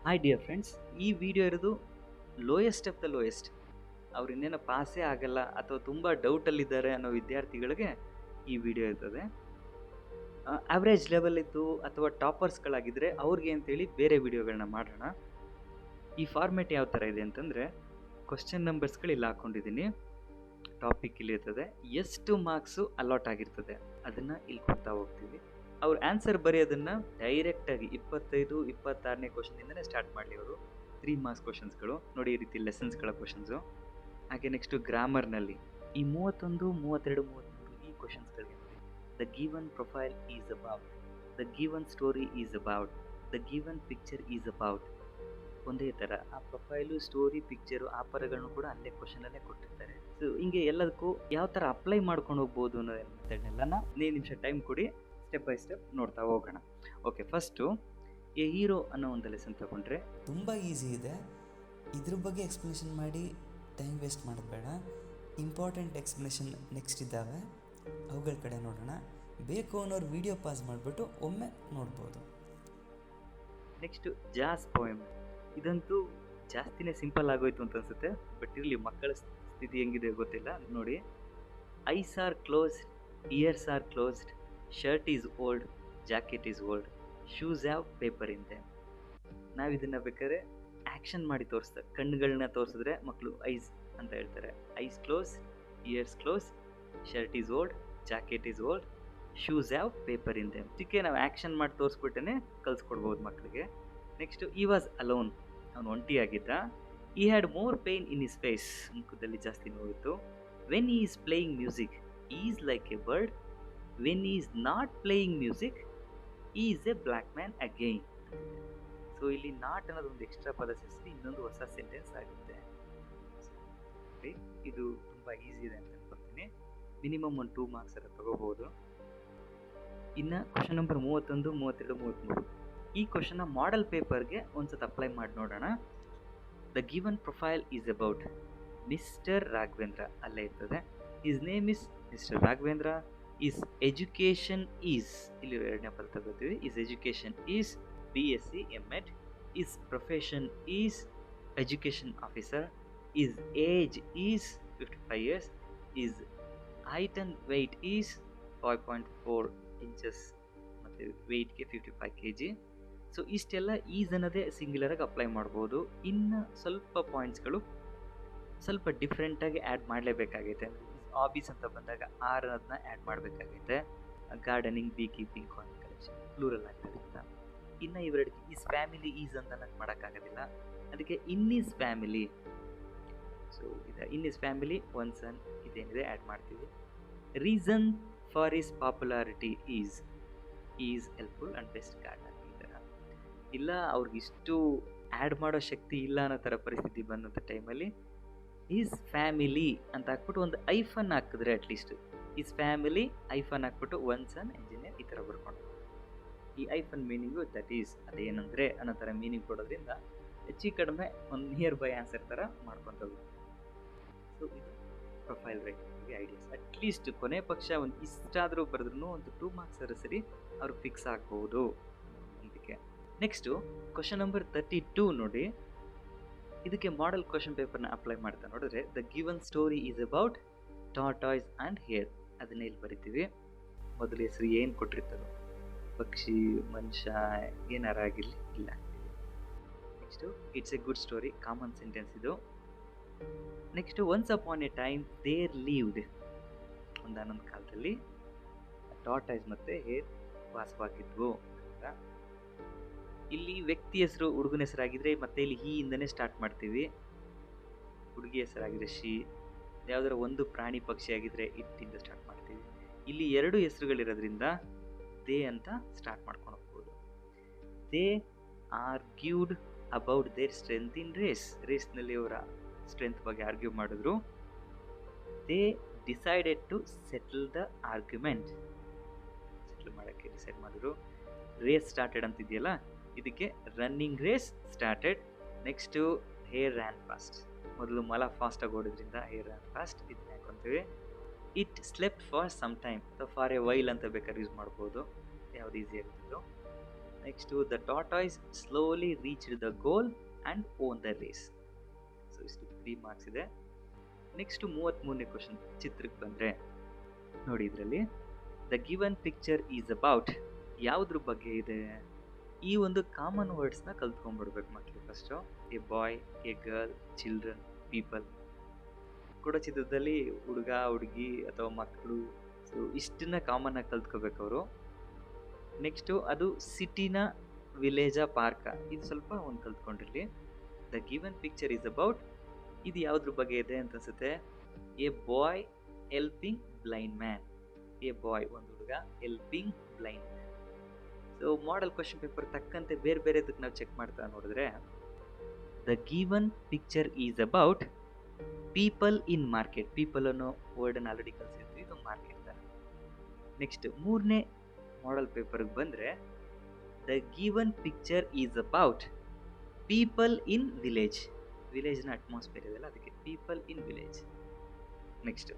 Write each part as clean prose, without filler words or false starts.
Hi dear friends, ಈ video ಇರೋದು lowest of the lowest. ಅವ್ರು ಇನ್ನೇನೋ ಪಾಸೇ ಆಗಲ್ಲ ಅಥವಾ ತುಂಬ ಡೌಟಲ್ಲಿದ್ದಾರೆ ಅನ್ನೋ ವಿದ್ಯಾರ್ಥಿಗಳಿಗೆ ಈ ವಿಡಿಯೋ ಇರ್ತದೆ. ಆವ್ರೇಜ್ ಲೆವೆಲ್ ಇದ್ದು ಅಥವಾ ಟಾಪರ್ಸ್ಗಳಾಗಿದ್ದರೆ ಅವ್ರಿಗೆ ಅಂತೇಳಿ ಬೇರೆ ವಿಡಿಯೋಗಳನ್ನ ಮಾಡೋಣ. ಈ ಫಾರ್ಮೇಟ್ ಯಾವ ಥರ ಇದೆ ಅಂತಂದರೆ, ಕ್ವಶನ್ ನಂಬರ್ಸ್ಗಳು ಇಲ್ಲಿ ಹಾಕ್ಕೊಂಡಿದ್ದೀನಿ. ಟಾಪಿಕ್ ಇಲ್ಲಿ ಇರ್ತದೆ, ಎಷ್ಟು ಮಾರ್ಕ್ಸು ಅಲಾಟ್ ಆಗಿರ್ತದೆ ಅದನ್ನು ಇಲ್ಲಿ ಕೊಡ್ತಾ ಹೋಗ್ತೀವಿ. ಅವ್ರ ಆನ್ಸರ್ ಬರೆಯೋದನ್ನು ಡೈರೆಕ್ಟಾಗಿ 25-26ನೇ ಕ್ವಶನಿಂದನೇ ಸ್ಟಾರ್ಟ್ ಮಾಡಲಿ. ಅವರು 3 ಮಾರ್ಕ್ಸ್ ಕ್ವಶನ್ಸ್ಗಳು ನೋಡಿ, ಈ ರೀತಿ ಲೆಸನ್ಸ್ಗಳ ಕ್ವಶನ್ಸು. ಹಾಗೆ ನೆಕ್ಸ್ಟು ಗ್ರಾಮರ್ನಲ್ಲಿ ಈ 31, 32, 33 ಈ ಕ್ವಶನ್ಸ್ಗಳಿಗೆ ನೋಡಿ. The given profile is about, the given story is about, the given picture is about. ಒಂದೇ ಥರ ಆ ಪ್ರೊಫೈಲು, ಸ್ಟೋರಿ, ಪಿಕ್ಚರು ಆ ಪದಗಳನ್ನು ಕೂಡ ಅಲ್ಲೇ ಕ್ವಶನಲ್ಲೇ ಕೊಟ್ಟಿರ್ತಾರೆ. ಸೊ ಹಿಂಗೆ ಎಲ್ಲದಕ್ಕೂ ಯಾವ ಥರ ಅಪ್ಲೈ ಮಾಡ್ಕೊಂಡು ಹೋಗ್ಬೋದು ಅನ್ನೋದನ್ನೆಲ್ಲ 15 ನಿಮಿಷ ಟೈಮ್ ಕೊಡಿ, ಸ್ಟೆಪ್ ಬೈ ಸ್ಟೆಪ್ ನೋಡ್ತಾ ಹೋಗೋಣ. ಓಕೆ, ಫಸ್ಟು ಎ ಹೀರೋ ಅನ್ನೋ ಒಂದು ಲೆಸನ್ ತಗೊಂಡ್ರೆ ತುಂಬ ಈಸಿ ಇದೆ. ಇದ್ರ ಬಗ್ಗೆ ಎಕ್ಸ್ಪ್ಲನೇಷನ್ ಮಾಡಿ ಟೈಮ್ ವೇಸ್ಟ್ ಮಾಡೋದು ಬೇಡ. ಇಂಪಾರ್ಟೆಂಟ್ ಎಕ್ಸ್ಪ್ಲನೇಷನ್ ನೆಕ್ಸ್ಟ್ ಇದ್ದಾವೆ, ಅವುಗಳ ಕಡೆ ನೋಡೋಣ. ಬೇಕು ಅನ್ನೋರು ವಿಡಿಯೋ ಪಾಸ್ ಮಾಡಿಬಿಟ್ಟು ಒಮ್ಮೆ ನೋಡ್ಬೋದು. ನೆಕ್ಸ್ಟು ಜಾಸ್ ಪೋಯಮ್. ಇದಂತೂ ಜಾಸ್ತಿನೇ ಸಿಂಪಲ್ ಆಗೋಯ್ತು ಅಂತ ಅನ್ಸುತ್ತೆ, ಬಟ್ ಇರಲಿ, ಮಕ್ಕಳ ಸ್ಥಿತಿ ಹೆಂಗಿದೆ ಗೊತ್ತಿಲ್ಲ. ನೋಡಿ, eyes are closed, years are closed, shirt is old, jacket is old, shoes have paper in them. ನಾವು ಇದನ್ನು ಬೇಕಾದ್ರೆ ಆ್ಯಕ್ಷನ್ ಮಾಡಿ ತೋರಿಸ್ತಾರೆ. ಕಣ್ಣುಗಳನ್ನ ತೋರಿಸಿದ್ರೆ ಮಕ್ಕಳು ಐಸ್ ಅಂತ ಹೇಳ್ತಾರೆ. Ice close, years close, shirt is old, jacket is old, shoes have paper in them. ಇದಕ್ಕೆ ನಾವು ಆ್ಯಕ್ಷನ್ ಮಾಡಿ ತೋರಿಸ್ಬಿಟ್ಟೇ ಕಲಿಸ್ಕೊಡ್ಬೋದು ಮಕ್ಕಳಿಗೆ. ನೆಕ್ಸ್ಟು ಈ ವಾಸ್ ಅಲೋನ್, ಅವನು ಒಂಟಿಯಾಗಿದ್ದ. He had more pain in his face, ಮುಖದಲ್ಲಿ ಜಾಸ್ತಿ ನೋವಿತ್ತು. When he's playing music he's like a bird, when he's not playing music he's a black man again. So ಇಲ್ಲಿ ನಾಟ್ ಅನ್ನೋದು ಒಂದು ಎಕ್ಸ್ಟ್ರಾ ಪದ ಸೇರಿಸಿ ಇನ್ನೊಂದು ಹೊಸ ಸೆಂಟೆನ್ಸ್ ಆಗುತ್ತೆ. ಇದು ತುಂಬ ಈಸಿ ಇದೆ ಅಂತ ಅನ್ಕೊಳ್ತೀನಿ. ಮಿನಿಮಮ್ ಒಂದು 2 ಮಾರ್ಕ್ಸ್ ಎಲ್ಲ ತಗೋಬಹುದು. ಇನ್ನು ಕ್ವಶನ್ ನಂಬರ್ 31, 32, 33 ಈ ಕ್ವಶನ್ನ ಮಾಡೆಲ್ ಪೇಪರ್ಗೆ ಒಂದ್ಸತಿ ಅಪ್ಲೈ ಮಾಡಿ ನೋಡೋಣ. The given profile is about mister Raghavendra, ಅಲ್ಲೇ ಇರ್ತದೆ. His name is mister Raghavendra. Is education is, ಇಲ್ಲಿ ಎರಡನೇ ಪದ ತಗೋತೀವಿ. Is education is BSc M.Ed. Is profession is education officer. Is age is 55 years. Is height and weight is 5.4 inches ಮತ್ತು ವೆಯ್ಟ್ಗೆ 55 kg. So ಇಷ್ಟೆಲ್ಲ is ಅನ್ನೋದೇ ಸಿಂಗ್ಯುಲರಾಗಿ ಅಪ್ಲೈ ಮಾಡ್ಬೋದು. ಇನ್ನು ಸ್ವಲ್ಪ ಪಾಯಿಂಟ್ಸ್ಗಳು ಸ್ವಲ್ಪ ಡಿಫ್ರೆಂಟಾಗಿ ಆ್ಯಡ್ ಮಾಡಲೇಬೇಕಾಗೈತೆ. ಹಾಬೀಸ್ ಅಂತ ಬಂದಾಗ ಆರ್ ಅನ್ನೋದನ್ನ ಆ್ಯಡ್ ಮಾಡಬೇಕಾಗೈತೆ. ಗಾರ್ಡನಿಂಗ್, ಬೀ ಕೀಪಿಂಗ್, ಕಾಯಿನ್ ಕಲೆಕ್ಷನ್ ಪ್ಲೂರಲ್ ಆಗ್ತಾಗಿತ್ತ. ಇನ್ನು ಇವೆರಡಿಗೆ ಈಸ್ ಫ್ಯಾಮಿಲಿ ಈಸ್ ಅಂತ ನನಗೆ ಮಾಡೋಕ್ಕಾಗೋದಿಲ್ಲ, ಅದಕ್ಕೆ ಇನ್ ಈಸ್ ಫ್ಯಾಮಿಲಿ. ಸೊ ಇದು in his family, one son ಇದೇನಿದೆ ಆ್ಯಡ್ ಮಾಡ್ತೀವಿ. Reason for his popularity is helpful and best garden. ಈ ಥರ ಇಲ್ಲ, ಅವ್ರಿಗಿಷ್ಟು ಆ್ಯಡ್ ಮಾಡೋ ಶಕ್ತಿ ಇಲ್ಲ ಅನ್ನೋ ಥರ ಪರಿಸ್ಥಿತಿ ಬಂದಂಥ ಟೈಮಲ್ಲಿ ಈಸ್ ಫ್ಯಾಮಿಲಿ ಅಂತ ಹಾಕ್ಬಿಟ್ಟು ಒಂದು ಐಫನ್ ಹಾಕಿದ್ರೆ, ಅಟ್ಲೀಸ್ಟ್ ಈಸ್ ಫ್ಯಾಮಿಲಿ ಐಫನ್ ಹಾಕ್ಬಿಟ್ಟು ಒನ್ ಸನ್ ಎಂಜಿನಿಯರ್ ಈ ಥರ ಬರ್ಕೊಂಡು, ಈ ಐಫನ್ ಮೀನಿಂಗು ದಟ್ ಈಸ್ ಅದೇನಂದರೆ ಅನ್ನೋ ಥರ ಮೀನಿಂಗ್ ಕೊಡೋದ್ರಿಂದ ಹೆಚ್ಚು ಕಡಿಮೆ ಒಂದು ನಿಯರ್ ಬೈ ಆನ್ಸರ್ ಥರ ಮಾಡ್ಕೊತ ಹೋಗುತ್ತೆ. ಸೊ ಇದು ಪ್ರೊಫೈಲ್ ರೈಟಿಂಗ್ಗೆ ಐಡಿಯಾಸ್. ಅಟ್ಲೀಸ್ಟ್ ಕೊನೆ ಪಕ್ಷ ಒಂದು ಇಷ್ಟಾದರೂ ಬರೆದ್ರೂ ಒಂದು 2 ಮಾರ್ಕ್ಸ್ ಸರಿ ಅವ್ರು ಫಿಕ್ಸ್ ಆಗ್ಬೋದು ಅದಕ್ಕೆ. ನೆಕ್ಸ್ಟು ಕ್ವಶನ್ ನಂಬರ್ 32 ನೋಡಿ. ಇದಕ್ಕೆ ಮಾಡೆಲ್ ಕ್ವಶನ್ ಪೇಪರ್ನ ಅಪ್ಲೈ ಮಾಡ್ತಾ ನೋಡಿದ್ರೆ, the given story is about tortoise and hair. ಅದನ್ನೇ ಇಲ್ಲಿ ಬರಿತೀವಿ. ಮೊದಲ ಹೆಸರು ಏನು ಕೊಟ್ಟಿರ್ತಾರೋ, ಪಕ್ಷಿ, ಮನುಷ್ಯ, ಏನಾರಾಗಿರಲಿ ಇಲ್ಲ. Next it's a good story, common sentence ಇದು. Next once upon a time there lived, ಒಂದಾನೊಂದು ಕಾಲದಲ್ಲಿ ಟಾರ್ಟಾಯ್ಸ್ ಮತ್ತು ಹೇರ್ ವಾಸವಾಗಿದ್ವು ಅಂತ. ಇಲ್ಲಿ ವ್ಯಕ್ತಿ ಹೆಸರು ಹುಡುಗನ ಹೆಸರಾಗಿದ್ದರೆ ಮತ್ತೆ ಇಲ್ಲಿ ಹೀ ಇಂದನೇ ಸ್ಟಾರ್ಟ್ ಮಾಡ್ತೀವಿ. ಹುಡುಗಿ ಹೆಸರಾಗಿದ್ರೆ ಶಿ, ಯಾವುದರ ಒಂದು ಪ್ರಾಣಿ ಪಕ್ಷಿ ಆಗಿದ್ರೆ ಇಟ್ಟಿಂದ ಸ್ಟಾರ್ಟ್ ಮಾಡ್ತೀವಿ. ಇಲ್ಲಿ 2 ಹೆಸರುಗಳಿರೋದ್ರಿಂದ ದೇ ಅಂತ ಸ್ಟಾರ್ಟ್ ಮಾಡ್ಕೊಂಡು ಹೋಗ್ಬೋದು. They argued about their strength in ರೇಸ್ನಲ್ಲಿ ಅವರ ಸ್ಟ್ರೆಂತ್ ಬಗ್ಗೆ ಆರ್ಗ್ಯೂ ಮಾಡಿದ್ರು. They decided to settle the argument, settle ಮಾಡೋಕ್ಕೆ ಡಿಸೈಡ್ ಮಾಡಿದ್ರು. ರೇಸ್ ಸ್ಟಾರ್ಟೆಡ್ ಅಂತಿದೆಯಲ್ಲ, ಇದಕ್ಕೆ running race started. Next hare ran fast, ಮೊದಲು ಮಲ ಫಾಸ್ಟಾಗಿ ಓಡಿದ್ರಿಂದ ಹೇರ್ ರ್ಯಾನ್ ಫಾಸ್ಟ್, ಇದನ್ನ ಹಾಕೊಂತೀವಿ. It slept for some time ಅಥವಾ ಫಾರ್ ಎ ವೈಲ್ ಅಂತ ಬೇಕಾದ್ರೆ ಯೂಸ್ ಮಾಡ್ಬೋದು, ಯಾವ್ದು ಈಸಿ ಆಗಿದ್ದು. Next the tortoise slowly reached the goal and own the race. So ಇಷ್ಟು 3 ಮಾರ್ಕ್ಸ್ ಇದೆ. ನೆಕ್ಸ್ಟು 33ನೇ ಕ್ವಶನ್ ಚಿತ್ರಕ್ಕೆ ಬಂದರೆ ನೋಡಿ, ಇದರಲ್ಲಿ the given picture is about ಯಾವುದ್ರ ಬಗ್ಗೆ ಇದೆ? ಈ ಒಂದು ಕಾಮನ್ ವರ್ಡ್ಸ್ನ ಕಲ್ತ್ಕೊಂಡ್ಬಿಡ್ಬೇಕು ಮಕ್ಕಳು first. A boy, A girl, children, people. ಕೊಡೋ ಚಿತ್ರದಲ್ಲಿ ಹುಡುಗ, ಹುಡುಗಿ ಅಥವಾ ಮಕ್ಕಳು, ಸೊ ಇಷ್ಟನ್ನ ಕಾಮನ್ ಆಗಿ ಕಲ್ತ್ಕೋಬೇಕು ಅವರು. ನೆಕ್ಸ್ಟು ಅದು ಸಿಟಿನ, ವಿಲೇಜಾ, ಪಾರ್ಕ, ಇದು ಸ್ವಲ್ಪ ಒಂದು ಕಲ್ತ್ಕೊಂಡಿರಲಿ. The given picture is about, ಇದು ಯಾವುದ್ರ ಬಗ್ಗೆ ಇದೆ ಅಂತ ಅನ್ಸುತ್ತೆ. A boy helping blind man. A boy ಒಂದು ಹುಡುಗ, helping blind man. So model question paper ತಕ್ಕಂತೆ ಬೇರೆ ಬೇರೆದಕ್ಕೆ ನಾವು ಚೆಕ್ ಮಾಡ್ತಾ ನೋಡಿದ್ರೆ, the given picture is about people in market. People ಅನ್ನೋ ವರ್ಡನ್ನು ಆಲ್ರೆಡಿ ಕಲಿಸಿರ್ತೀವಿ, ಇದು ಮಾರ್ಕೆಟ್ ಥರ. ನೆಕ್ಸ್ಟ್ 3ನೇ ಮಾಡೆಲ್ ಪೇಪರ್ಗೆ ಬಂದರೆ, the given picture is about people in village. ವಿಲೇಜ್ನ ಅಟ್ಮಾಸ್ಫಿಯರ್ ಇದೆಲ್ಲ, ಅದಕ್ಕೆ ಪೀಪಲ್ ಇನ್ ವಿಲೇಜ್. ನೆಕ್ಸ್ಟ್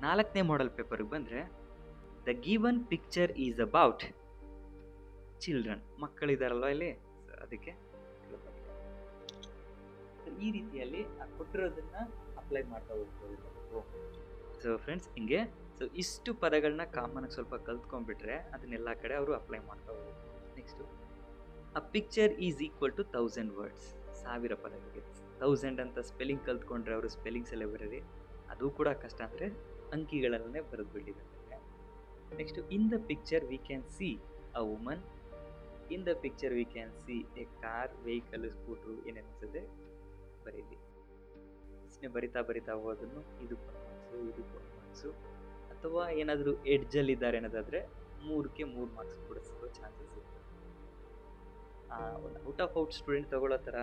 4ನೇ ಮಾಡೆಲ್ ಪೇಪರ್ಗೆ ಬಂದರೆ, the given picture is about children. ಮಕ್ಕಳಿದಾರಲ್ವ ಇಲ್ಲಿ, ಅದಕ್ಕೆ ಈ ರೀತಿಯಲ್ಲಿ ಕೊಟ್ಟಿರೋದನ್ನ ಅಪ್ಲೈ ಮಾಡ್ತಾ ಹೋಗ್ಬೋದು. ಸೊ ಫ್ರೆಂಡ್ಸ್ ಹಿಂಗೆ, ಸೊ ಇಷ್ಟು ಪದಗಳನ್ನ ಕಾಮನ್ ಆಗಿ ಸ್ವಲ್ಪ ಕಲ್ತ್ಕೊಂಡ್ಬಿಟ್ರೆ ಅದನ್ನೆಲ್ಲ ಕಡೆ ಅವರು ಅಪ್ಲೈ ಮಾಡ್ತಾ ಹೋಗ್ಬೋದು. Next a picture is equal to 1000 words. 1000 ಪದಗಳಿಗೆ 1000 ಅಂತ ಸ್ಪೆಲ್ಲಿಂಗ್ ಕಲ್ತ್ಕೊಂಡ್ರೆ ಅವರು ಸ್ಪೆಲ್ಲಿಂಗ್ಸ್ ಎಲ್ಲ ಬರೀರಿ, ಅದು ಕೂಡ ಕಷ್ಟ. ಅಂದರೆ ಅಂಕಿಗಳಲ್ಲೇ ಬರೆದು ಬಿಟ್ಟಿದ್ದಾರೆ. Next in the picture we can see a woman. In the picture we can see A car, vehicle, scooter, ಏನೇನು ಅನ್ಸುತ್ತೆ ಬರೀಲಿ. ಪ್ರಶ್ನೆ ಬರಿತಾ ಹೋದನ್ನು ಇದಕ್ಕೆ 1 ಮಾರ್ಕ್ಸು, ಇದಕ್ಕೆ 1 ಮಾರ್ಕ್ಸು, ಅಥವಾ ಏನಾದರೂ ಎಡ್ಜಲ್ಲಿ ಇದ್ದಾರೆ ಅನ್ನೋದಾದರೆ 3ಕ್ಕೆ 3 ಮಾರ್ಕ್ಸ್ ಕೂಡ ಸಿಗೋ ಚಾನ್ಸಸ್ ಇರ್ತದೆ. ಒಂದು ಔಟ್ ಸ್ಟೂಡೆಂಟ್ ತಗೊಳ್ಳೋ ಥರ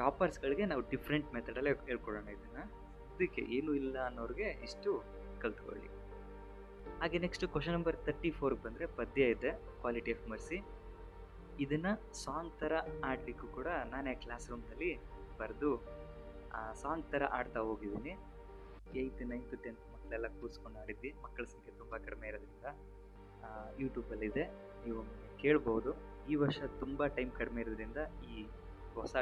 ಟಾಪರ್ಸ್ಗಳಿಗೆ ನಾವು ಡಿಫ್ರೆಂಟ್ ಮೆಥಡಲ್ಲೇ ಹೇಳ್ಕೊಡೋಣ ಇದನ್ನು. ಇದಕ್ಕೆ ಏನೂ ಇಲ್ಲ ಅನ್ನೋರಿಗೆ ಇಷ್ಟು ಕಲ್ತ್ಕೊಳ್ಳಿ. ಹಾಗೆ ನೆಕ್ಸ್ಟ್ ಕ್ವಶನ್ ನಂಬರ್ 34ಗೆ ಬಂದರೆ ಪದ್ಯ ಇದೆ, ಕ್ವಾಲಿಟಿ ಆಫ್ ಮರ್ಸಿ. ಇದನ್ನು ಸಾಂಗ್ ಥರ ಆಡಲಿಕ್ಕೂ ಕೂಡ ನಾನೇ ಕ್ಲಾಸ್ ರೂಮ್ನಲ್ಲಿ ಬರೆದು ಸಾಂಗ್ ಥರ ಆಡ್ತಾ ಹೋಗಿದ್ದೀನಿ. 8th 9th 10th ಮಕ್ಕಳೆಲ್ಲ ಕೂರಿಸ್ಕೊಂಡು ಆಡಿದ್ವಿ. ಮಕ್ಕಳ ಸಂಖ್ಯೆ ತುಂಬ ಕಡಿಮೆ ಇರೋದ್ರಿಂದ ಯೂಟ್ಯೂಬಲ್ಲಿದೆ, ನೀವು ಕೇಳ್ಬೋದು. ಈ ವರ್ಷ ತುಂಬ ಟೈಮ್ ಕಡಿಮೆ ಇರೋದ್ರಿಂದ ಈ ಹೊಸ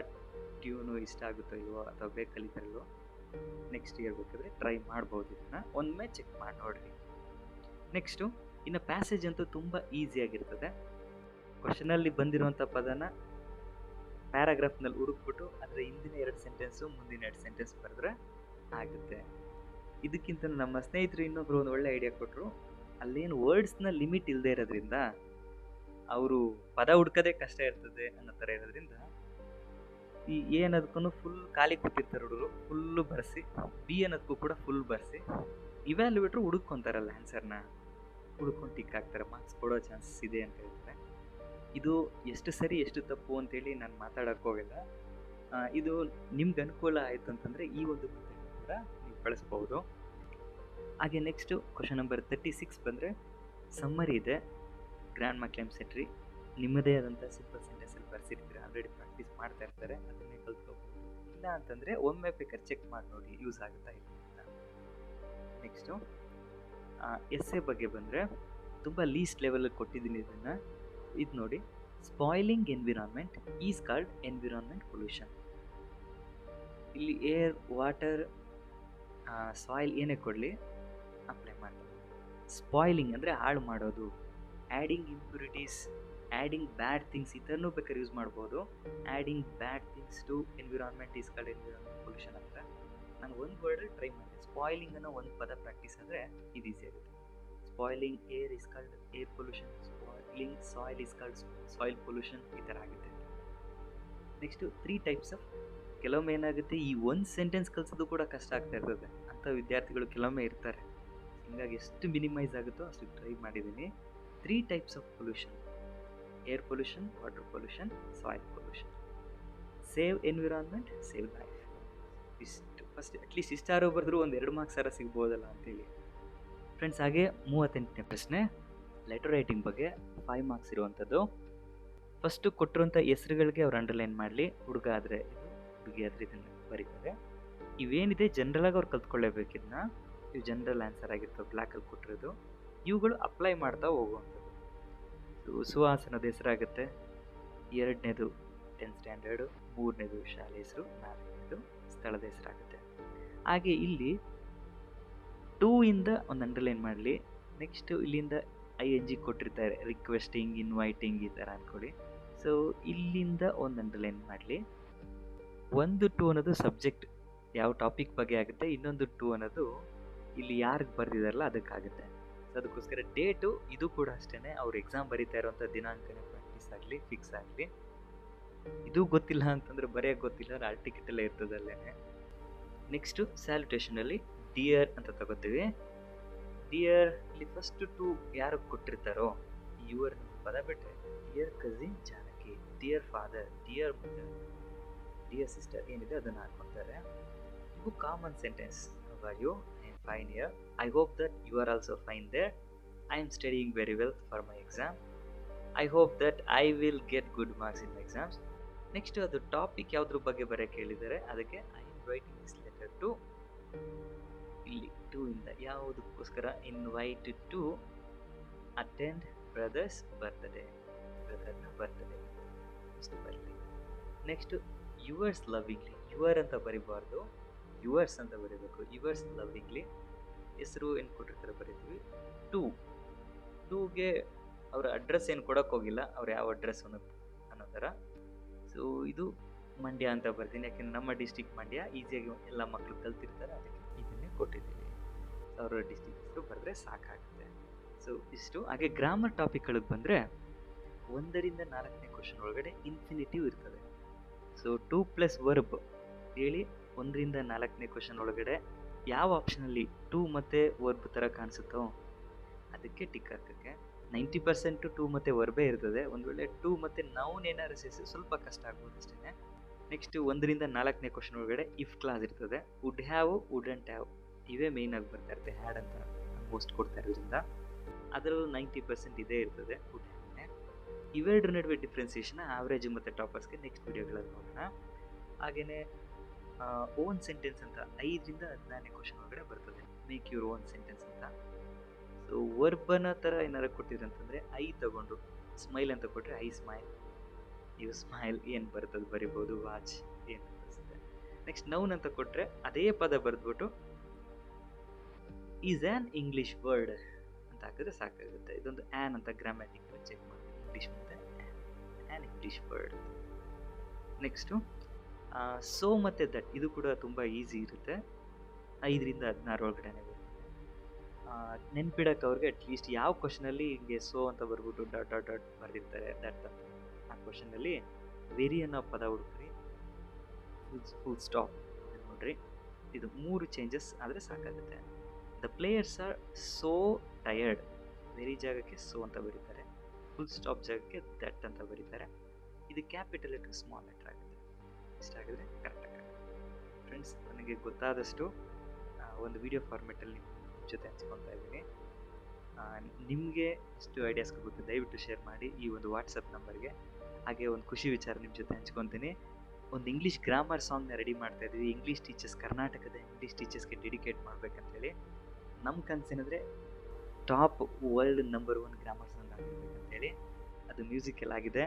ಟ್ಯೂನು ಇಷ್ಟ ಆಗುತ್ತೋ ಇಲ್ವೋ ಅಥವಾ ಬೇಗ ಕಲಿತಾರಲ್ವೋ, ನೆಕ್ಸ್ಟ್ ಇಯರ್ ಬೇಕಾದರೆ ಟ್ರೈ ಮಾಡ್ಬೋದು. ಇದನ್ನು ಒಮ್ಮೆ ಚೆಕ್ ಮಾಡಿ ನೋಡ್ರಿ. ನೆಕ್ಸ್ಟು ಇನ್ನು ಪ್ಯಾಸೇಜ್ ಅಂತೂ ತುಂಬ ಈಸಿಯಾಗಿರ್ತದೆ. ಕ್ವಶನಲ್ಲಿ ಬಂದಿರುವಂಥ ಪದನ ಪ್ಯಾರಾಗ್ರಾಫ್ನಲ್ಲಿ ಹುಡುಕ್ಬಿಟ್ಟು ಅದರ ಹಿಂದಿನ 2 ಸೆಂಟೆನ್ಸು ಮುಂದಿನ 2 ಸೆಂಟೆನ್ಸ್ ಬರೆದ್ರೆ ಆಗುತ್ತೆ. ಇದಕ್ಕಿಂತ ನಮ್ಮ ಸ್ನೇಹಿತರು ಇನ್ನೊಬ್ರು ಒಂದು ಒಳ್ಳೆ ಐಡಿಯಾ ಕೊಟ್ಟರು. ಅಲ್ಲೇನು ವರ್ಡ್ಸ್ನ ಲಿಮಿಟ್ ಇಲ್ಲದೆ ಇರೋದ್ರಿಂದ ಅವರು ಪದ ಹುಡ್ಕೋದೇ ಕಷ್ಟ ಇರ್ತದೆ ಅನ್ನೋ ಥರ ಇರೋದ್ರಿಂದ ಈ ಎ ಅನ್ನೋದಕ್ಕೂ ಫುಲ್ ಖಾಲಿ ಕೊಟ್ಟಿರ್ತಾರೆ ಹುಡುಗರು, ಫುಲ್ಲು ಬರೆಸಿ. ಬಿ ಅನ್ನೋದಕ್ಕೂ ಕೂಡ ಫುಲ್ ಬರೆಸಿ ಇವ್ಯಾಲ್ಯೂಯೇಟ್ರು ಹುಡುಕೊಂತಾರಲ್ಲ ಆನ್ಸರ್ನ, ಹುಡ್ಕೊಂಡು ಟಿಕ್ ಹಾಕ್ತಾರೆ, ಮಾರ್ಕ್ಸ್ ಕೊಡೋ ಚಾನ್ಸಸ್ ಇದೆ ಅಂತ ಹೇಳ್ತಾರೆ. ಇದು ಎಷ್ಟು ಸರಿ ಎಷ್ಟು ತಪ್ಪು ಅಂತೇಳಿ ನಾನು ಮಾತಾಡೋಕ್ಕೆ ಹೋಗಿಲ್ಲ. ಇದು ನಿಮ್ಗೆ ಅನುಕೂಲ ಆಯಿತು ಅಂತಂದರೆ ಈ ಒಂದು ಮೆಥಡ್ನ ಕೂಡ ನೀವು ಬಳಸ್ಬೋದು. ಹಾಗೆ ನೆಕ್ಸ್ಟು ಕ್ವಶನ್ ನಂಬರ್ 36 ಬಂದರೆ ಸಮ್ಮರಿ ಇದೆ. ಗ್ರ್ಯಾಂಡ್ ಮಾ ಕ್ಲೇಮ್ ಸೆಟ್ರಿ ನಿಮ್ಮದೇ ಆದಂಥ ಸಿಂಪಲ್ ಸೆಂಟೆನ್ಸಲ್ಲಿ ಬರ್ಸಿರ್ತೀರ, ಆಲ್ರೆಡಿ ಪ್ರಾಕ್ಟೀಸ್ ಮಾಡ್ತಾ ಇರ್ತಾರೆ, ಅದನ್ನೇ ಕಲ್ತ್ಕೋಬೋದು. ಇಲ್ಲ ಅಂತಂದರೆ ಒಮ್ಮೆ ಬೇಕಾದ್ರೆ ಚೆಕ್ ಮಾಡಿ ನೋಡಿ ಯೂಸ್ ಆಗುತ್ತಾ ಇಲ್ಲ ಅಂತ. ನೆಕ್ಸ್ಟು ಎಸ್ಸೆ ಬಗ್ಗೆ ಬಂದರೆ ತುಂಬ ಲೀಸ್ಟ್ ಲೆವೆಲಲ್ಲಿ ಕೊಟ್ಟಿದ್ದೀನಿ ಇದನ್ನು. ಇದು ನೋಡಿ, spoiling environment is called environment pollution. ಇಲ್ಲಿ ಏರ್, ವಾಟರ್, ಸಾಯಿಲ್ ಏನೇ ಕೊಡಲಿ ಅಪ್ಲೈ ಮಾಡ್ತಾರೆ. ಸ್ಪಾಯ್ಲಿಂಗ್ ಅಂದರೆ ಹಾಳು ಮಾಡೋದು, adding impurities, adding bad things, ಈ ಥರನೂ ಬೇಕಾದ್ರೆ ಯೂಸ್ ಮಾಡ್ಬೋದು. Adding bad things to environment is called environment pollution ಅಂತ ನಾನು ಒಂದು ವರ್ಡಲ್ಲಿ ಟ್ರೈ ಮಾಡಿದೆ. ಸ್ಪಾಯ್ಲಿಂಗ್ ಅನ್ನೋ ಒಂದು ಪದ ಪ್ರಾಕ್ಟೀಸ್ ಆದರೆ ಇದು ಈಸಿ ಆಗುತ್ತೆ. Spoiling air is called air pollution, spoiling soil is called soil pollution, ಈ ಥರ ಆಗುತ್ತೆ. Next 3 types of. ಕೆಲವೊಮ್ಮೆ ಏನಾಗುತ್ತೆ, ಈ ಒಂದು ಸೆಂಟೆನ್ಸ್ ಕಲಿಸೋದು ಕೂಡ ಕಷ್ಟ ಆಗ್ತಾ ಇರ್ತದೆ. ಅಂಥ ವಿದ್ಯಾರ್ಥಿಗಳು ಕೆಲವೊಮ್ಮೆ ಇರ್ತಾರೆ. ಹೀಗಾಗಿ ಎಷ್ಟು ಮಿನಿಮೈಸ್ ಆಗುತ್ತೋ ಅಷ್ಟು ಟ್ರೈ ಮಾಡಿದ್ದೀನಿ. 3 types of pollution: air pollution, water pollution, soil pollution. Save environment, save life. ಇಷ್ಟು ಫಸ್ಟ್ ಅಟ್ಲೀಸ್ಟ್ ಇಷ್ಟಾರು ಬರೆದ್ರು ಒಂದು 2 ಮಾರ್ಕ್ಸ್ ಸಾರ ಸಿಗ್ಬೋದಲ್ಲ ಅಂತೇಳಿ ಫ್ರೆಂಡ್ಸ್. ಹಾಗೆ 38ನೇ ಪ್ರಶ್ನೆ ಲೆಟರ್ ರೈಟಿಂಗ್ ಬಗ್ಗೆ 5 ಮಾರ್ಕ್ಸ್ ಇರುವಂಥದ್ದು. ಫಸ್ಟು ಕೊಟ್ಟಿರುವಂಥ ಹೆಸರುಗಳಿಗೆ ಅವ್ರು ಅಂಡರ್ಲೈನ್ ಮಾಡಲಿ. ಹುಡುಗ ಆದರೆ ಇದು, ಹುಡುಗಿ ಆದರೆ ಇದನ್ನು ಬರೀತಾರೆ. ಇವೇನಿದೆ ಜನರಲಾಗಿ ಅವ್ರು ಕಲ್ತ್ಕೊಳ್ಳೇಬೇಕು. ಇದನ್ನ ಇವು ಜನರಲ್ ಆನ್ಸರ್ ಆಗಿರ್ತವೆ ಬ್ಲ್ಯಾಕಲ್ಲಿ ಕೊಟ್ಟಿರೋದು. ಇವುಗಳು ಅಪ್ಲೈ ಮಾಡ್ತಾ ಹೋಗುವಂಥದ್ದು. ಸುಹಾಸನದ ಹೆಸರಾಗುತ್ತೆ. 2ನೇದು 10th ಸ್ಟ್ಯಾಂಡರ್ಡು, 3ನೇದು ಶಾಲೆ ಹೆಸರು, 4ನೇದು ಸ್ಥಳದ ಹೆಸರಾಗುತ್ತೆ. ಹಾಗೆ ಇಲ್ಲಿ 2 ಇಂದ ಒಂದು ಅಂಡರ್ಲೈನ್ ಮಾಡಲಿ. ನೆಕ್ಸ್ಟ್ ಇಲ್ಲಿಂದ ING ಕೊಟ್ಟಿರ್ತಾರೆ, ರಿಕ್ವೆಸ್ಟಿಂಗ್, ಇನ್ವೈಟಿಂಗ್ ಈ ಥರ ಅಂದ್ಕೊಳ್ಳಿ. ಸೊ ಇಲ್ಲಿಂದ ಒಂದು ಅಂಡರ್ಲೈನ್ ಮಾಡಲಿ. 1, 2 ಅನ್ನೋದು ಸಬ್ಜೆಕ್ಟ್ ಯಾವ ಟಾಪಿಕ್ ಬಗ್ಗೆ ಆಗುತ್ತೆ, ಇನ್ನೊಂದು 2 ಅನ್ನೋದು ಇಲ್ಲಿ ಯಾರಿಗೆ ಬರೆದಿದಾರಲ್ಲ ಅದಕ್ಕಾಗುತ್ತೆ. ಸೊ ಅದಕ್ಕೋಸ್ಕರ ಡೇಟು ಇದು ಕೂಡ ಅಷ್ಟೇ, ಅವ್ರು ಎಕ್ಸಾಮ್ ಬರೀತಾ ಇರೋಂಥ ದಿನಾಂಕನೇ ಪ್ರಾಕ್ಟೀಸ್ ಆಗಲಿ, ಫಿಕ್ಸ್ ಆಗಲಿ. ಇದು ಗೊತ್ತಿಲ್ಲ ಅಂತಂದರೆ ಬರೆಯೋಕ್ಕೆ ಗೊತ್ತಿಲ್ಲ, ಆಲ್ ಟಿಕೆಟಲ್ಲೇ ಇರ್ತದೆ ಅಲ್ಲೇ. ನೆಕ್ಸ್ಟು ಸ್ಯಾಲ್ಯುಟೇಷನಲ್ಲಿ ಡಿಯರ್ ಅಂತ ತಗೋತೀವಿ. ಡಿಯರ್ ಇಲ್ಲಿ ಫಸ್ಟ್ 2 ಯಾರು ಕೊಟ್ಟಿರ್ತಾರೋ ಯುವರ್ ಪದ ಬಿಟ್ಟರೆ dear cousin Janaki, dear father, dear mother, dear sister ಏನಿದೆ ಅದನ್ನು ಹಾಕ್ಕೊತಾರೆ. ಇವು common sentence. How are you? I am fine here. I hope that you are also fine there. I am studying very well for my exam. I hope that I will get good marks in my exams. Next ಅದು topic ಯಾವುದ್ರ ಬಗ್ಗೆ ಬರೆಯೋಕೆ ಹೇಳಿದ್ದಾರೆ, ಅದಕ್ಕೆ I am writing this letter to, ಇಲ್ಲಿ 2 ಇಂದ ಯಾವುದಕ್ಕೋಸ್ಕರ invite to attend brother's birthday, ಬ್ರದರ್ನ birthday ಇಷ್ಟು ಬರಲಿ. ನೆಕ್ಸ್ಟ್ ಯುವರ್ಸ್ ಲವಿಂಗ್ಲಿ, ಯುವರ್ ಅಂತ ಬರಿಬಾರ್ದು, ಯುವರ್ಸ್ ಅಂತ ಬರೀಬೇಕು. ಯುವರ್ಸ್ ಲವಿಂಗ್ಲಿ ಹೆಸರು ಏನು ಕೊಟ್ಟಿರ್ತಾರೆ ಬರೀತೀವಿ. 2ಗೆ ಅವರ ಅಡ್ರೆಸ್ ಏನು ಕೊಡೋಕೆ ಹೋಗಿಲ್ಲ, ಅವ್ರು ಯಾವ ಅಡ್ರೆಸ್ ಅನ್ನೋ ಥರ. ಸೊ ಇದು ಮಂಡ್ಯ ಅಂತ ಬರ್ತೀನಿ, ಯಾಕೆಂದರೆ ನಮ್ಮ ಡಿಸ್ಟಿಕ್ ಮಂಡ್ಯ, ಈಸಿಯಾಗಿ ಎಲ್ಲ ಮಕ್ಕಳು ಕಲ್ತಿರ್ತಾರೆ, ಅದಕ್ಕೆ ಇದನ್ನೇ ಕೊಟ್ಟಿದ್ದೀವಿ. ಅವರ ಡಿಸ್ಟಿಕ್ ಹೆಸರು ಬರೆದ್ರೆ ಸಾಕಾಗುತ್ತೆ. ಸೊ ಇಷ್ಟು. ಹಾಗೆ ಗ್ರಾಮರ್ ಟಾಪಿಕ್ಗಳಿಗೆ ಬಂದರೆ 1ರಿಂದ 4ನೇ ಕ್ವಶನ್ ಒಳಗಡೆ ಇನ್ಫಿನಿಟಿವ್ ಇರ್ತದೆ. ಸೊ 2+ ವರ್ಬ್ ಹೇಳಿ 1ರಿಂದ 4ನೇ ಕ್ವಶನ್ ಒಳಗಡೆ ಯಾವ ಆಪ್ಷನಲ್ಲಿ 2 ಮತ್ತು ವರ್ಬ್ ಥರ ಕಾಣಿಸುತ್ತೋ ಅದಕ್ಕೆ ಟಿಕ್ ಹಾಕೋಕ್ಕೆ. 90% 2 ಮತ್ತು ವರ್ಬೇ ಇರ್ತದೆ. ಒಂದು ವೇಳೆ 2 ಮತ್ತು ನೌನ್ ಏನಾದ್ರು ಸೇರಿಸಿ ಸ್ವಲ್ಪ ಕಷ್ಟ ಆಗ್ಬೋದು ಅಷ್ಟೇ. ನೆಕ್ಸ್ಟ್ 1ರಿಂದ 4ನೇ ಕ್ವಶನ್ ಒಳಗಡೆ ಇಫ್ ಕ್ಲಾಸ್ ಇರ್ತದೆ. ವುಡ್ ಹ್ಯಾವ್, ವುಡಂಟ್ ಹ್ಯಾವ್ ಇವೇ ಮೇಯ್ನ್ ಆಗಿ ಬರ್ತಾ ಇರುತ್ತೆ. ಹ್ಯಾಡ್ ಅಂತ ಮೋಸ್ಟ್ ಕೊಡ್ತಾ ಇರೋದ್ರಿಂದ ಅದರಲ್ಲೂ 90% ಇದೇ ಇರ್ತದೆ, ವುಡ್ ಹ್ಯಾವ್ನೇ. ಇವೆರಡರ ನಡುವೆ ಡಿಫ್ರೆನ್ಸಿಯೇಷನ್ ಆವ್ರೇಜ್ ಮತ್ತು ಟಾಪರ್ಸ್ಗೆ ನೆಕ್ಸ್ಟ್ ವಿಡಿಯೋಗಳಲ್ಲಿ ನೋಡೋಣ. ಹಾಗೆಯೇ ಓನ್ ಸೆಂಟೆನ್ಸ್ ಅಂತ 5ರಿಂದ 14ನೇ ಕ್ವಶನ್ ಒಳಗಡೆ ಬರ್ತದೆ. ಮೇಕ್ ಯುವರ್ ಓನ್ ಸೆಂಟೆನ್ಸ್ ಅಂತ. ಸೊ ವರ್ಬನ ಥರ ಏನಾರು ಕೊಟ್ಟಿದ್ರು ಅಂತಂದರೆ ಐ ತಗೊಂಡು ಸ್ಮೈಲ್ ಅಂತ ಕೊಟ್ಟರೆ ಐ ಸ್ಮೈಲ್, ಯು ಸ್ಮೈಲ್ ಏನು ಬರ್ತದೆ ಬರಿಬೋದು, ವಾಚ್ ಏನು ಅನಿಸುತ್ತೆ. ನೆಕ್ಸ್ಟ್ ನೌನ್ ಅಂತ ಕೊಟ್ಟರೆ ಅದೇ ಪದ ಬರೆದ್ಬಿಟ್ಟು ಈಸ್ ಆ್ಯನ್ ಇಂಗ್ಲೀಷ್ ವರ್ಡ್ ಅಂತ ಹಾಕಿದ್ರೆ ಸಾಕಾಗುತ್ತೆ. ಇದೊಂದು ಆ್ಯನ್ ಅಂತ ಗ್ರಾಮ್ಯಾಟಿಕಲ್ ಚೆಕ್ ಮಾಡಿ, ಇಂಗ್ಲೀಷ್ ಮತ್ತು an English word. Next so ಮತ್ತು ದಟ್, ಇದು ಕೂಡ ತುಂಬ ಈಸಿ ಇರುತ್ತೆ. 5ರಿಂದ 16 ಒಳಗಡೆ ಬರುತ್ತೆ. ನೆನ್ಪಿಡಕ್ಕೆ ಅವ್ರಿಗೆ ಅಟ್ಲೀಸ್ಟ್ ಯಾವ ಕ್ವಶನಲ್ಲಿ ಹಿಂಗೆ ಸೋ ಅಂತ ಬರ್ಬಿಟ್ಟು ಡಾಟ್ ಡಾಟ್ ಡಾಟ್ ಬರೆದಿರ್ತಾರೆ ದಟ್ ಅಂತ, ಆ ಕ್ವಶನಲ್ಲಿ ವೆರಿ ಅನ್ನೋ ಪದ ಹುಡುಕ್ರಿ, ಫುಲ್ ಸ್ಟಾಪ್ ನೋಡ್ರಿ. ಇದು 3 ಚೇಂಜಸ್ ಆದರೆ ಸಾಕಾಗುತ್ತೆ. The players are so tired, very ಜಾಗಕ್ಕೆ ಸೋ ಅಂತ ಬರೀತಾರೆ, ಫುಲ್ ಸ್ಟಾಪ್ ಜಾಗಕ್ಕೆ ದಟ್ ಅಂತ ಬರೀತಾರೆ. ಇದು ಕ್ಯಾಪಿಟಲ್ ಲೆಟರ್ ಸ್ಮಾಲ್ ಲೆಟರ್ ಆಗುತ್ತೆ. ಇಷ್ಟಾಗಿದ್ರೆ ಕರೆಕ್ಟಾಗಿ ಫ್ರೆಂಡ್ಸ್, ನನಗೆ ಗೊತ್ತಾದಷ್ಟು ಒಂದು ವಿಡಿಯೋ ಫಾರ್ಮೆಟಲ್ಲಿ ನಿಮ್ಮ ಜೊತೆ ಹಂಚ್ಕೊತಾ ಇದ್ದೀನಿ. ನಿಮಗೆ ಎಷ್ಟು ಐಡಿಯಾಸ್ ಗೊತ್ತು ದಯವಿಟ್ಟು ಶೇರ್ ಮಾಡಿ ಈ ಒಂದು ವಾಟ್ಸಪ್ ನಂಬರ್ಗೆ. ಹಾಗೆ ಒಂದು ಖುಷಿ ವಿಚಾರ ನಿಮ್ಮ ಜೊತೆ ಹಂಚ್ಕೊತೀನಿ. ಒಂದು ಇಂಗ್ಲೀಷ್ ಗ್ರಾಮರ್ ಸಾಂಗ್ನ ರೆಡಿ ಮಾಡ್ತಾ ಇದ್ದೀವಿ. ಇಂಗ್ಲೀಷ್ ಟೀಚರ್ಸ್, ಕರ್ನಾಟಕದ ಇಂಗ್ಲೀಷ್ ಟೀಚರ್ಸ್ಗೆ ಡೆಡಿಕೇಟ್ ಮಾಡಬೇಕಂತೇಳಿ. ನಮ್ಮ ಕನಸೇನಿದ್ರೆ top world number 1 grammar song ಆಗಿರ್ಬೇಕಂತೇಳಿ. ಅದು ಮ್ಯೂಸಿಕಲ್ ಆಗಿದೆ.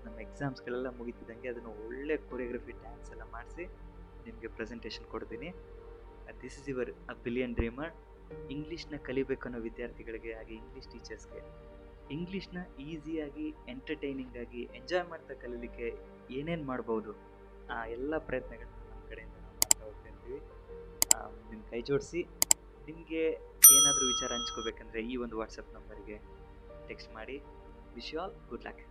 ನಮ್ಮ ಎಕ್ಸಾಮ್ಸ್ಗಳೆಲ್ಲ ಮುಗಿತಿದ್ದಂಗೆ ಅದನ್ನು ಒಳ್ಳೆ ಕೊರಿಯೋಗ್ರಫಿ ಡ್ಯಾನ್ಸ್ ಎಲ್ಲ ಮಾಡಿಸಿ ನಿಮಗೆ ಪ್ರೆಸೆಂಟೇಷನ್ ಕೊಡ್ತೀನಿ. This is your a billion dreamer. ಇಂಗ್ಲೀಷ್ನ ಕಲಿಬೇಕನ್ನೋ ವಿದ್ಯಾರ್ಥಿಗಳಿಗೆ ಹಾಗೆ ಇಂಗ್ಲೀಷ್ ಟೀಚರ್ಸ್ಗೆ ಇಂಗ್ಲೀಷ್ನ ಈಸಿಯಾಗಿ, ಎಂಟರ್ಟೈನಿಂಗ್ ಆಗಿ, ಎಂಜಾಯ್ ಮಾಡ್ತಾ ಕಲೀಲಿಕ್ಕೆ ಏನೇನು ಮಾಡ್ಬೋದು ಆ ಎಲ್ಲ ಪ್ರಯತ್ನಗಳನ್ನ ನಮ್ಮ ಕಡೆಯಿಂದ ನಾವು ಮಾಡ್ತಾ ಹೋಗ್ತಾ ಇರ್ತೀವಿ. ನಿಮ್ಮ ಕೈ ಜೋಡಿಸಿ ನಿಮಗೆ ಏನಾದರೂ ವಿಚಾರ ಹಂಚ್ಕೋಬೇಕಂದ್ರೆ ಈ ಒಂದು ವಾಟ್ಸಪ್ ನಂಬರ್ಗೆ ಟೆಕ್ಸ್ಟ್ ಮಾಡಿ. Wish you all good luck.